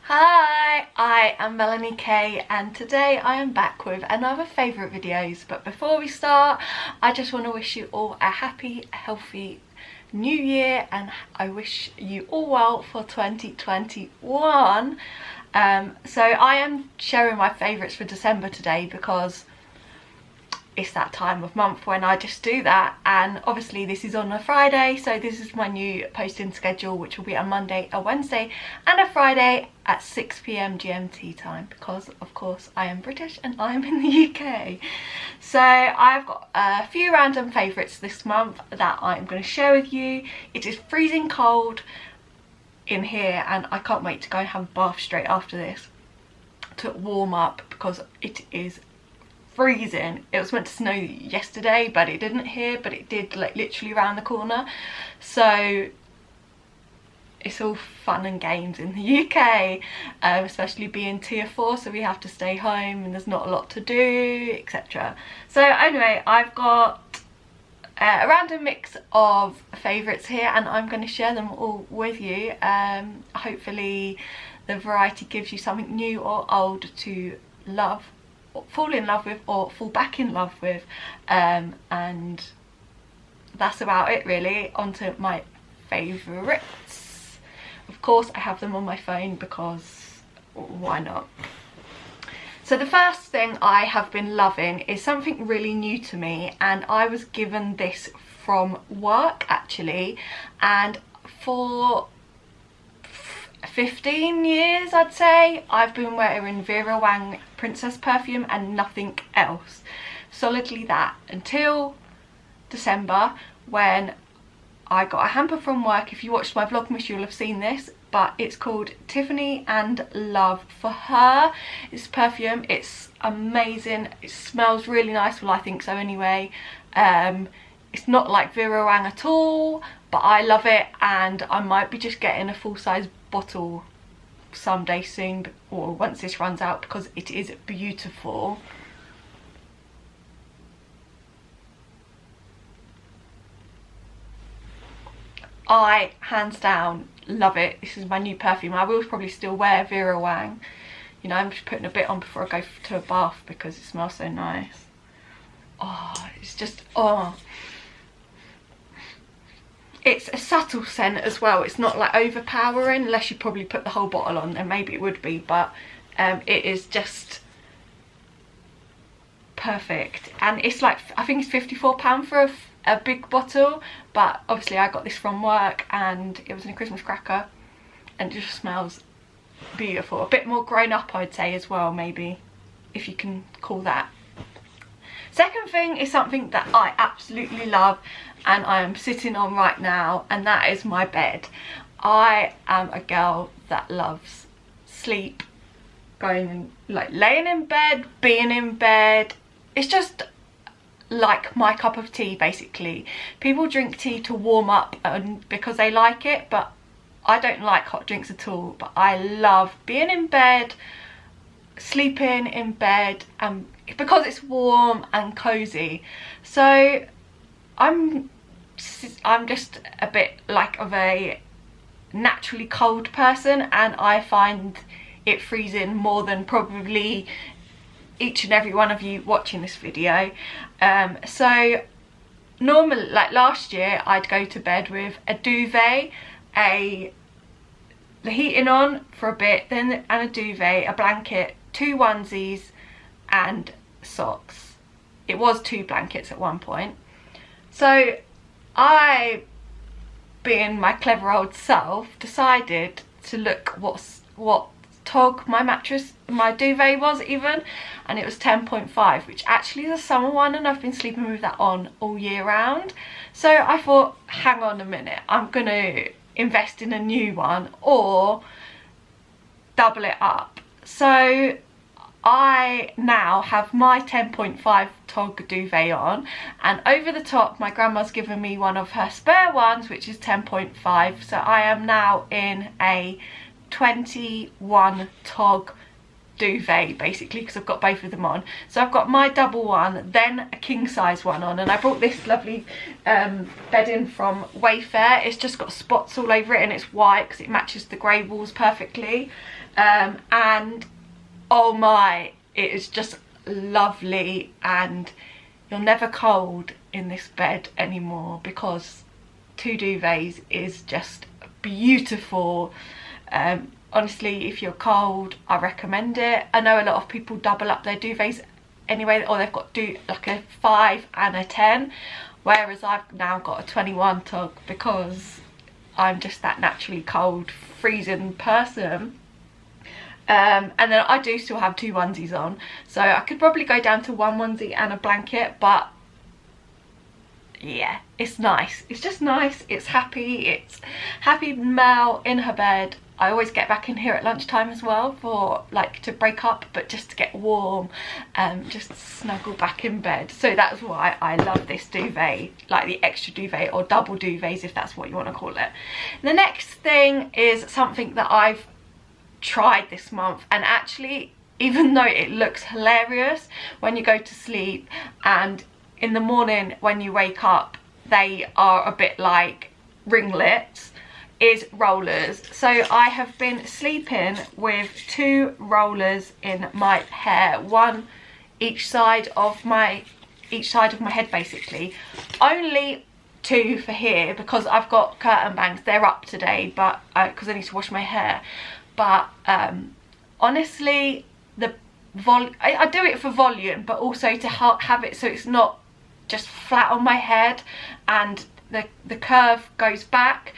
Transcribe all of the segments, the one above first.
Hi, I am Melanie Kate and today I am back with another favourite videos, but before we start I just want to wish you all a happy, healthy new year and I wish you all well for 2021. So I am sharing my favourites for December today because it's that time of month when I just do that, and obviously this is on a Friday, so this is my new posting schedule, which will be a Monday, a Wednesday and a Friday at 6 PM GMT time, because of course I am British and I'm in the UK. So I've got a few random favourites this month that I'm going to share with you. It is freezing cold in here and I can't wait to go and have a bath straight after this to warm up because it is freezing. It was meant to snow yesterday but it didn't here, but it did like literally around the corner, so it's all fun and games in the UK, especially being tier 4, so we have to stay home and there's not a lot to do, etc. So anyway, I've got a random mix of favourites here and I'm going to share them all with you. Hopefully the variety gives you something new or old to love, fall in love with, or fall back in love with, and that's about it really. Onto my favourites. Of course I have them on my phone because why not? So the first thing I have been loving is something really new to me, and I was given this from work actually, and for 15 years I'd say I've been wearing Vera Wang Princess perfume and nothing else, solidly that, until December when I got a hamper from work. If you watched my vlogmas you'll have seen this, but it's called Tiffany and Love for Her. It's perfume, it's amazing, it smells really nice, well I think so anyway. It's not like Vera Wang at all, but I love it and I might be just getting a full-size bottle someday soon, or once this runs out, because it is beautiful. I hands down love it. This is my new perfume. I will probably still wear Vera Wang, you know, I'm just putting a bit on before I go to a bath because it smells so nice. Oh, it's just, oh, it's a subtle scent as well. It's not like overpowering, unless you probably put the whole bottle on, then maybe it would be, but it is just perfect. And it's like, I think it's £54 for a big bottle, but obviously I got this from work and it was in a Christmas cracker and it just smells beautiful. A bit more grown up I'd say as well, maybe, if you can call that. Second thing is something that I absolutely love and I am sitting on right now, and that is my bed. I am a girl that loves sleep, going and like laying in bed, being in bed. It's just like my cup of tea basically. People drink tea to warm up and because they like it, but I don't like hot drinks at all. But I love being in bed, sleeping in bed, and because it's warm and cozy. So I'm just a bit like of a naturally cold person, and I find it freezing more than probably each and every one of you watching this video. So normally, like last year, I'd go to bed with a duvet, the heating on for a bit, then and a duvet, a blanket, 2 onesies and socks. It was 2 blankets at one point. So I, being my clever old self, decided to look what tog my mattress, my duvet was even, and it was 10.5, which actually is a summer one, and I've been sleeping with that on all year round. So I thought, hang on a minute, I'm gonna invest in a new one or double it up. So I now have my 10.5 tog duvet on, and over the top my grandma's given me one of her spare ones which is 10.5, so I am now in a 21 tog duvet basically, because I've got both of them on. So I've got my double one, then a king size one on, and I brought this lovely bedding from Wayfair. It's just got spots all over it and it's white because it matches the grey walls perfectly. And oh my, it is just lovely, and you're never cold in this bed anymore because 2 duvets is just beautiful. Honestly, if you're cold, I recommend it. I know a lot of people double up their duvets anyway, or they've got like a 5 and a 10, whereas I've now got a 21 tug because I'm just that naturally cold, freezing person. And then I do still have 2 onesies on, so I could probably go down to 1 onesie and a blanket, but yeah, it's nice. It's just nice. It's happy Mel in her bed. I always get back in here at lunchtime as well for like to break up, but just to get warm and just snuggle back in bed. So that's why I love this duvet, like the extra duvet or double duvets if that's what you want to call it. The next thing is something that I've tried this month, and actually, even though it looks hilarious when you go to sleep and in the morning when you wake up they are a bit like ringlets, is rollers. So I have been sleeping with 2 rollers in my hair, one each side of my head basically. Only 2 for here because I've got curtain bangs. They're up today, but because I need to wash my hair. But honestly, I do it for volume, but also to have it so it's not just flat on my head and the curve goes back.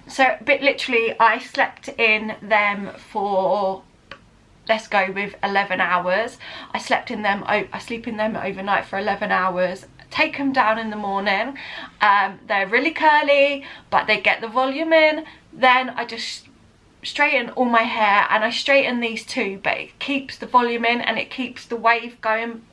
So literally I slept in them for, let's go with 11 hours. I sleep in them overnight for 11 hours. Take them down in the morning. They're really curly, but they get the volume in. Then I just straighten all my hair, and I straighten these 2, but it keeps the volume in and it keeps the wave going,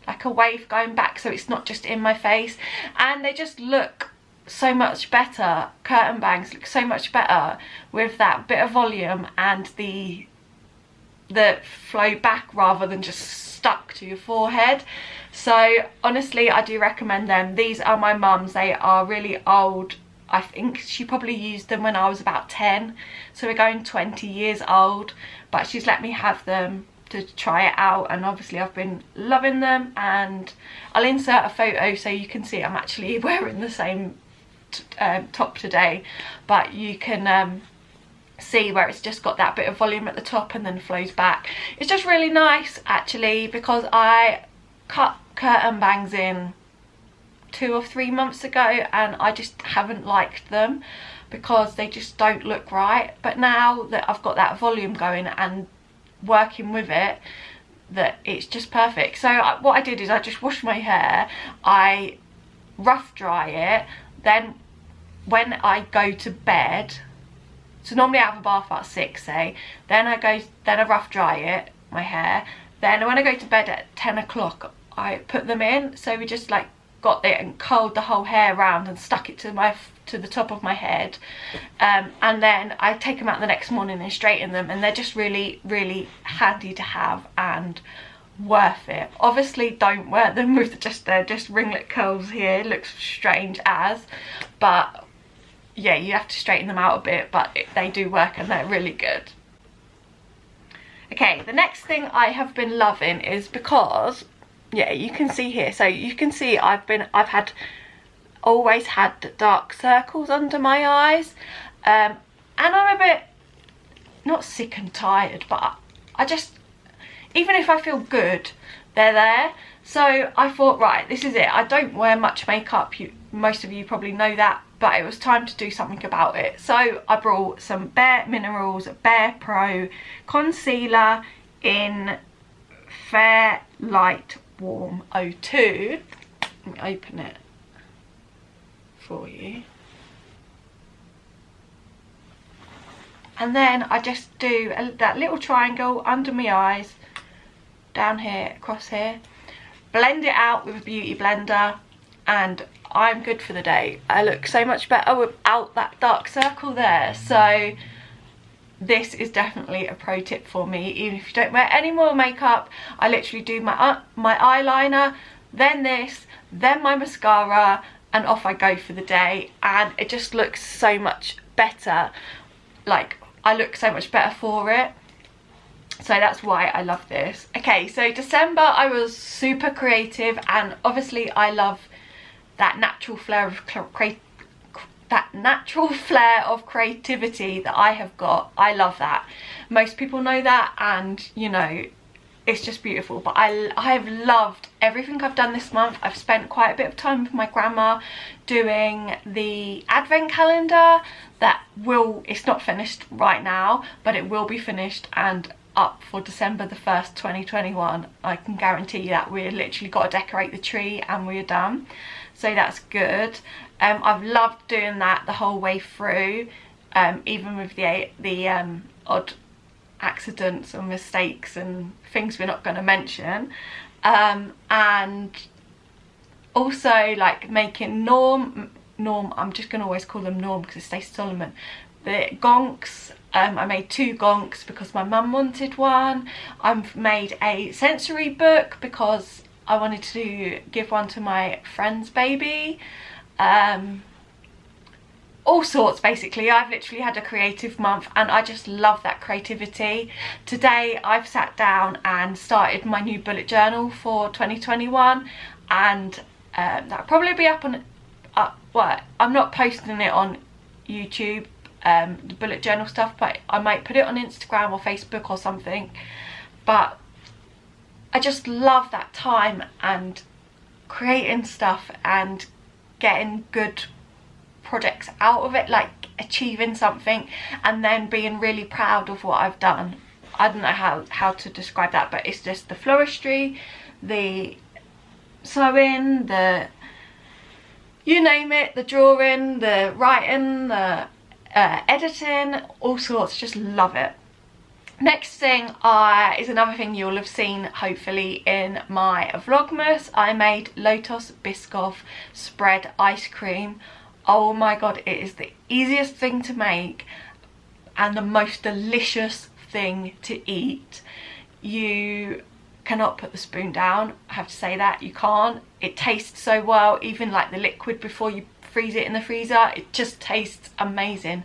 like a wave going back, so it's not just in my face. And they just look so much better. Curtain bangs look so much better with that bit of volume and the flow back rather than just stuck to your forehead. So honestly, I do recommend them. These are my mum's. They are really old. I think she probably used them when I was about 10, so we're going 20 years old, but she's let me have them to try it out, and obviously I've been loving them. And I'll insert a photo so you can see I'm actually wearing the same top today, but you can see where it's just got that bit of volume at the top and then flows back. It's just really nice actually, because I cut curtain bangs in 2 or 3 months ago and I just haven't liked them because they just don't look right. But now that I've got that volume going and working with it, that it's just perfect. So what I did is I just washed my hair, I rough dry it, then when I go to bed, so normally I have a bath at 6, say, then I rough dry it, my hair, then when I go to bed at 10 o'clock I put them in. So we just like got it and curled the whole hair around and stuck it to the top of my head, and then I take them out the next morning and straighten them, and they're just really handy to have and worth it. Obviously don't wear them with just ringlet curls here, it looks strange but yeah, you have to straighten them out a bit, but they do work and they're really good. Okay, the next thing I have been loving is, because yeah, you can see here, so you can see I've always had dark circles under my eyes, and I'm a bit, not sick and tired, but I just, even if I feel good, they're there. So I thought, right, this is it. I don't wear much makeup, most of you probably know that, but it was time to do something about it. So I brought some Bare Minerals Bare Pro concealer in Fair Light Warm 02. Let me open it for you. And then I just do that little triangle under my eyes, down here, across here, blend it out with a beauty blender, and I'm good for the day. I look so much better without that dark circle there. So this is definitely a pro tip for me. Even if you don't wear any more makeup, I literally do my eyeliner, then this, then my mascara, and off I go for the day, and it just looks so much better. Like, I look so much better for it. So that's why I love this. Okay, so December I was super creative, and obviously I love that natural flair of creativity that I have got. I love that. Most people know that, and you know, it's just beautiful. But I have loved everything I've done this month. I've spent quite a bit of time with my grandma doing the advent calendar. It's not finished right now, but it will be finished and up for December the 1st 2021. I can guarantee you that. We're literally got to decorate the tree and we're done, so that's good. I've loved doing that the whole way through, even with the odd accidents or mistakes and things we're not going to mention, and also like making Norm, I'm just going to always call them Norm because it's Stacey Solomon, the gonks. I made 2 gonks because my mum wanted one. I've made a sensory book because I wanted to give one to my friend's baby. All sorts, basically. I've literally had a creative month, and I just love that creativity. Today I've sat down and started my new bullet journal for 2021, and that'll probably be up on well, I'm not posting it on YouTube, the bullet journal stuff, but I might put it on Instagram or Facebook or something. But I just love that time and creating stuff and getting good projects out of it, like achieving something and then being really proud of what I've done. I don't know how to describe that, but it's just the floristry, the sewing, the you name it, the drawing, the writing, the editing, all sorts. Just love it. Next thing is another thing you'll have seen hopefully in my vlogmas. I made Lotus Biscoff spread ice cream. Oh my god, it is the easiest thing to make and the most delicious thing to eat. You cannot put the spoon down, I have to say that. You can't. It tastes so well, even like the liquid before you freeze it in the freezer, it just tastes amazing.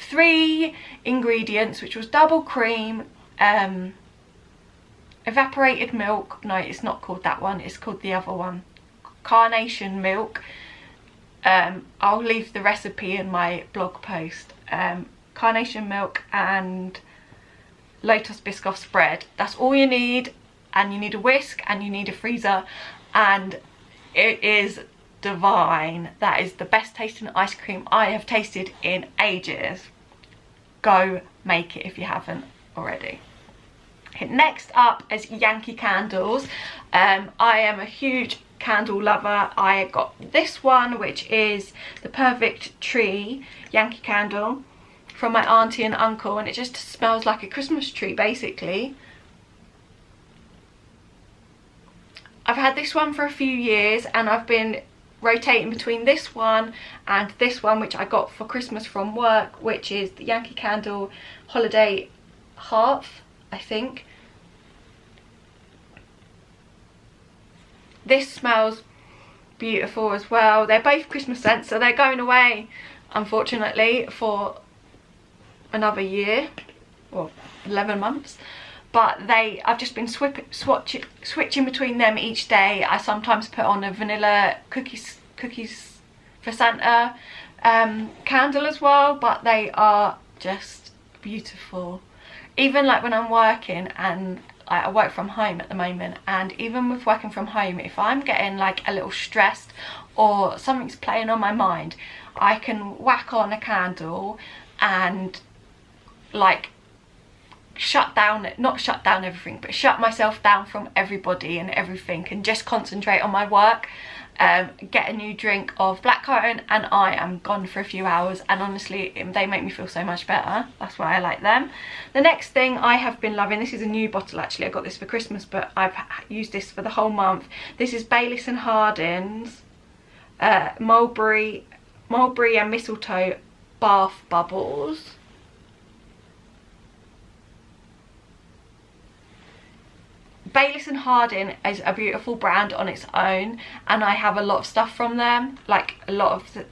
3 ingredients, which was double cream, evaporated milk, no it's not called that one, it's called the other one, carnation milk. I'll leave the recipe in my blog post. Carnation milk and Lotus Biscoff spread. That's all you need, and you need a whisk and you need a freezer, and it is divine. That is the best tasting ice cream I have tasted in ages. Go make it if you haven't already. Okay, next up is Yankee candles. I am a huge candle lover. I got this one, which is the Perfect Tree Yankee candle from my auntie and uncle, and it just smells like a Christmas tree basically. I've had this one for a few years, and I've been rotating between this one and this one, which I got for Christmas from work, which is the Yankee Candle Holiday Hearth, I think. This smells beautiful as well. They're both Christmas scents, so they're going away unfortunately for another year or 11 months. But I've just been switching between them each day. I sometimes put on a vanilla cookies for Santa candle as well, but they are just beautiful. Even like when I'm working, and I work from home at the moment, and even with working from home, if I'm getting like a little stressed or something's playing on my mind, I can whack on a candle and like not shut down everything, but shut myself down from everybody and everything, and just concentrate on my work. Get a new drink of blackcurrant and I am gone for a few hours, and honestly they make me feel so much better. That's why I like them. The next thing I have been loving, this is a new bottle actually, I got this for Christmas but I've used this for the whole month. This is Baylis and Hardin's mulberry and mistletoe bath bubbles. Bayliss and Harding is a beautiful brand on its own, and I have a lot of stuff from them, like a lot of the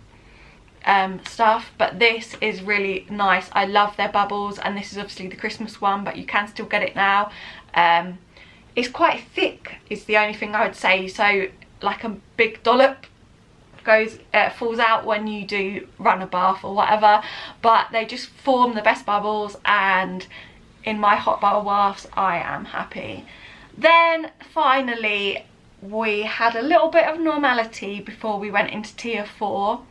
stuff, but this is really nice. I love their bubbles, and this is obviously the Christmas one, but you can still get it now. It's quite thick is the only thing I would say, so like a big dollop falls out when you do run a bath or whatever, but they just form the best bubbles, and in my hot bubble baths I am happy. Then finally we had a little bit of normality before we went into tier 4,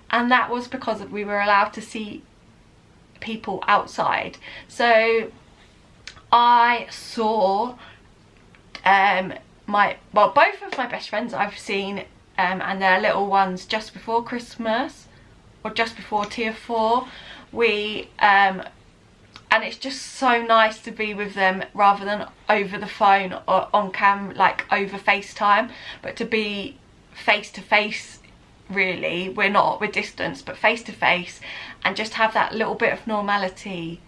and that was because we were allowed to see people outside. So I saw both of my best friends I've seen, and their little ones just before Christmas, or just before tier 4. And it's just so nice to be with them rather than over the phone or on cam, like over FaceTime, but to be face to face. Really, we're distance, but face to face, and just have that little bit of normality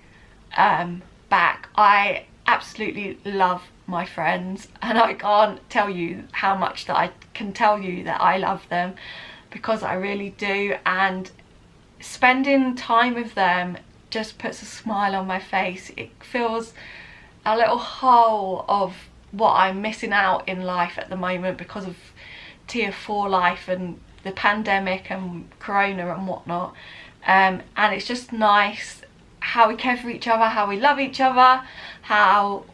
back. I absolutely love my friends, and I can't tell you how much that I can tell you that I love them, because I really do, and spending time with them just puts a smile on my face. It fills a little hole of what I'm missing out in life at the moment because of tier 4 life and the pandemic and corona and whatnot, and it's just nice how we care for each other, how we love each other, how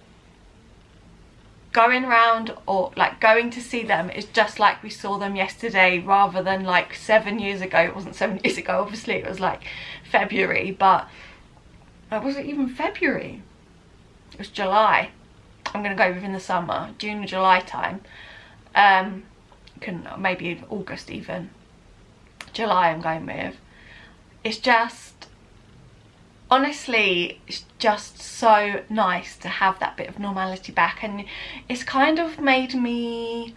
going around or like going to see them is just like we saw them yesterday, rather than like 7 years ago. It wasn't 7 years ago, obviously, it was like February, but was it even February? It was July. I'm gonna go within the summer, June or July time. Maybe August even. July I'm going with. It's just, honestly, it's just so nice to have that bit of normality back, and it's kind of made me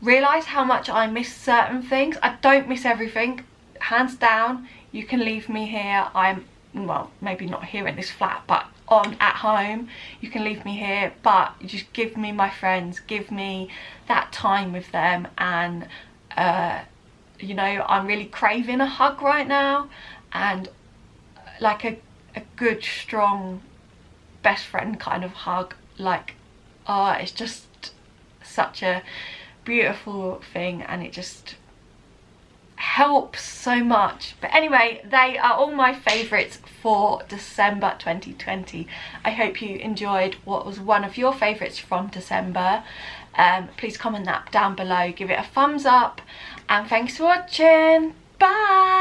realise how much I miss certain things. I don't miss everything, hands down. You can leave me here, I'm, well, maybe not here in this flat, but at home, you can leave me here, but you just give me my friends, give me that time with them, and you know, I'm really craving a hug right now, and like a good strong best friend kind of hug, like, oh, it's just such a beautiful thing, and it just helps so much. But anyway, they are all my favourites for December 2020. I hope you enjoyed what was one of your favourites from December. Please comment that down below, give it a thumbs up, and thanks for watching. Bye.